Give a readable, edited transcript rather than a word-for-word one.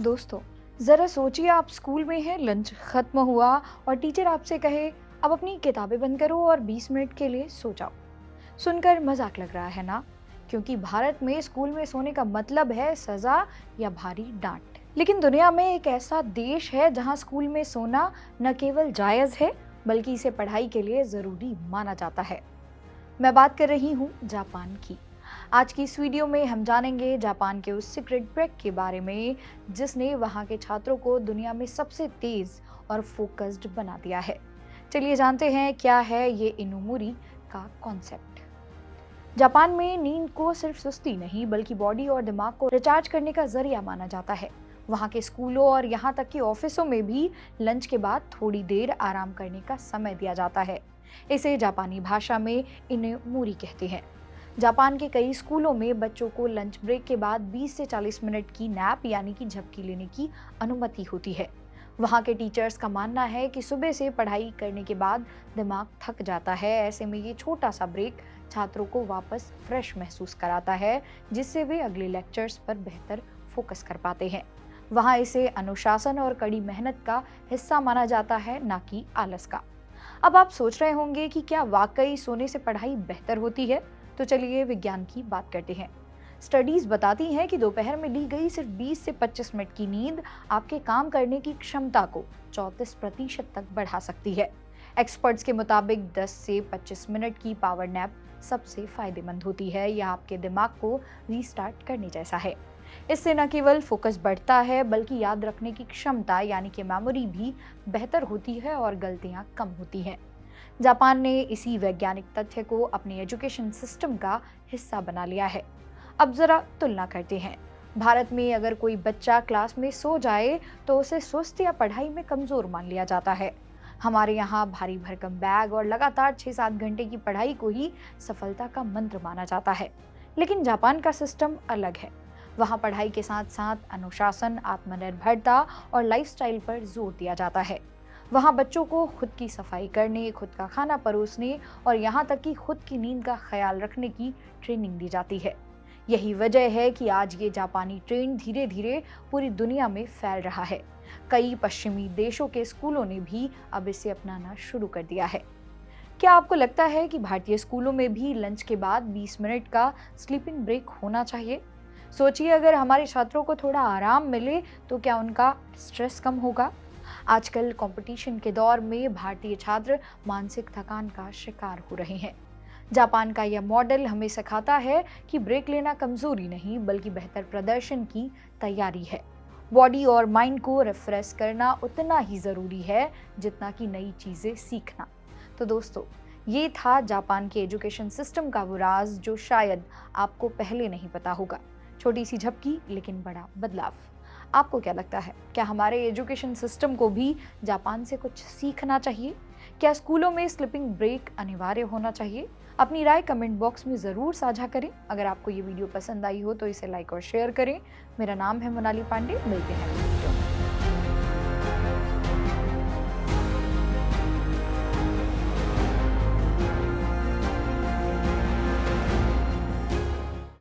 दोस्तों, जरा सोचिए आप स्कूल में हैं, लंच खत्म हुआ और टीचर आपसे कहे अब अपनी किताबें बंद करो और 20 मिनट के लिए सो जाओ। सुनकर मजाक लग रहा है ना? क्योंकि भारत में स्कूल में सोने का मतलब है सजा या भारी डांट। लेकिन दुनिया में एक ऐसा देश है जहां स्कूल में सोना न केवल जायज है, बल्कि इसे पढ़ाई के लिए जरूरी माना जाता है। मैं बात कर रही हूँ जापान की। आज की इस वीडियो में हम जानेंगे जापान के उस सीक्रेट ब्रेक के बारे में जिसने वहाँ के छात्रों को दुनिया में सबसे तेज और फोकस्ड बना दिया है। चलिए जानते हैं क्या है ये इनुमुरी का कॉन्सेप्ट। जापान में नींद को सिर्फ सुस्ती नहीं बल्कि बॉडी और दिमाग को रिचार्ज करने का जरिया माना जाता है। वहाँ के स्कूलों और यहाँ तक कि ऑफिसों में भी लंच के बाद थोड़ी देर आराम करने का समय दिया जाता है। इसे जापानी भाषा में इनुमुरी कहते हैं। जापान के कई स्कूलों में बच्चों को लंच ब्रेक के बाद 20 से 40 मिनट की नैप यानी कि झपकी लेने की अनुमति होती है। वहाँ के टीचर्स का मानना है कि सुबह से पढ़ाई करने के बाद दिमाग थक जाता है। ऐसे में ये छोटा सा ब्रेक छात्रों को वापस फ्रेश महसूस कराता है, जिससे वे अगले लेक्चर्स पर बेहतर फोकस कर पाते हैं। वहाँ इसे अनुशासन और कड़ी मेहनत का हिस्सा माना जाता है, ना कि आलस का। अब आप सोच रहे होंगे कि क्या वाकई सोने से पढ़ाई बेहतर होती है? तो चलिए विज्ञान की बात करते हैं। स्टडीज बताती हैं कि दोपहर में ली गई सिर्फ 20 से 25 मिनट की नींद आपके काम करने की क्षमता को 34% तक बढ़ा सकती है। एक्सपर्ट्स के मुताबिक 10 से 25 मिनट की पावर नैप सबसे फायदेमंद होती है। यह आपके दिमाग को रीस्टार्ट करने जैसा है। इससे न केवल फोकस बढ़ता है बल्कि याद रखने की क्षमता यानी कि मेमोरी भी बेहतर होती है और गलतियां कम होती हैं। जापान ने इसी वैज्ञानिक तथ्य को अपने एजुकेशन सिस्टम का हिस्सा बना लिया है। अब जरा तुलना करते हैं। भारत में अगर कोई बच्चा क्लास में सो जाए तो उसे सुस्त या पढ़ाई में कमजोर मान लिया जाता है। हमारे यहाँ भारी भरकम बैग और लगातार 6-7 घंटे की पढ़ाई को ही सफलता का मंत्र माना जाता है। लेकिन जापान का सिस्टम अलग है। वहाँ पढ़ाई के साथ साथ अनुशासन, आत्मनिर्भरता और लाइफस्टाइल पर जोर दिया जाता है। वहाँ बच्चों को खुद की सफाई करने, खुद का खाना परोसने और यहाँ तक कि खुद की नींद का ख्याल रखने की ट्रेनिंग दी जाती है। यही वजह है कि आज ये जापानी ट्रेंड धीरे धीरे पूरी दुनिया में फैल रहा है। कई पश्चिमी देशों के स्कूलों ने भी अब इसे अपनाना शुरू कर दिया है। क्या आपको लगता है कि भारतीय स्कूलों में भी लंच के बाद 20 मिनट का स्लीपिंग ब्रेक होना चाहिए? सोचिए, अगर हमारे छात्रों को थोड़ा आराम मिले तो क्या उनका स्ट्रेस कम होगा? आजकल कंपटीशन के दौर में भारतीय छात्र मानसिक थकान का शिकार हो रहे हैं। जापान का यह मॉडल हमें सिखाता है कि ब्रेक लेना कमजोरी नहीं बल्कि बेहतर प्रदर्शन की तैयारी है। बॉडी और माइंड को रिफ्रेश करना उतना ही जरूरी है जितना कि नई चीजें सीखना। तो दोस्तों, ये था जापान के एजुकेशन सिस्टम का वो राज जो शायद आपको पहले नहीं पता होगा। छोटी सी झपकी लेकिन बड़ा बदलाव। आपको क्या लगता है, क्या हमारे एजुकेशन सिस्टम को भी जापान से कुछ सीखना चाहिए? क्या स्कूलों में स्लीपिंग ब्रेक अनिवार्य होना चाहिए? अपनी राय कमेंट बॉक्स में ज़रूर साझा करें। अगर आपको ये वीडियो पसंद आई हो तो इसे लाइक और शेयर करें। मेरा नाम है मोनाली पांडे। मिलते हैं।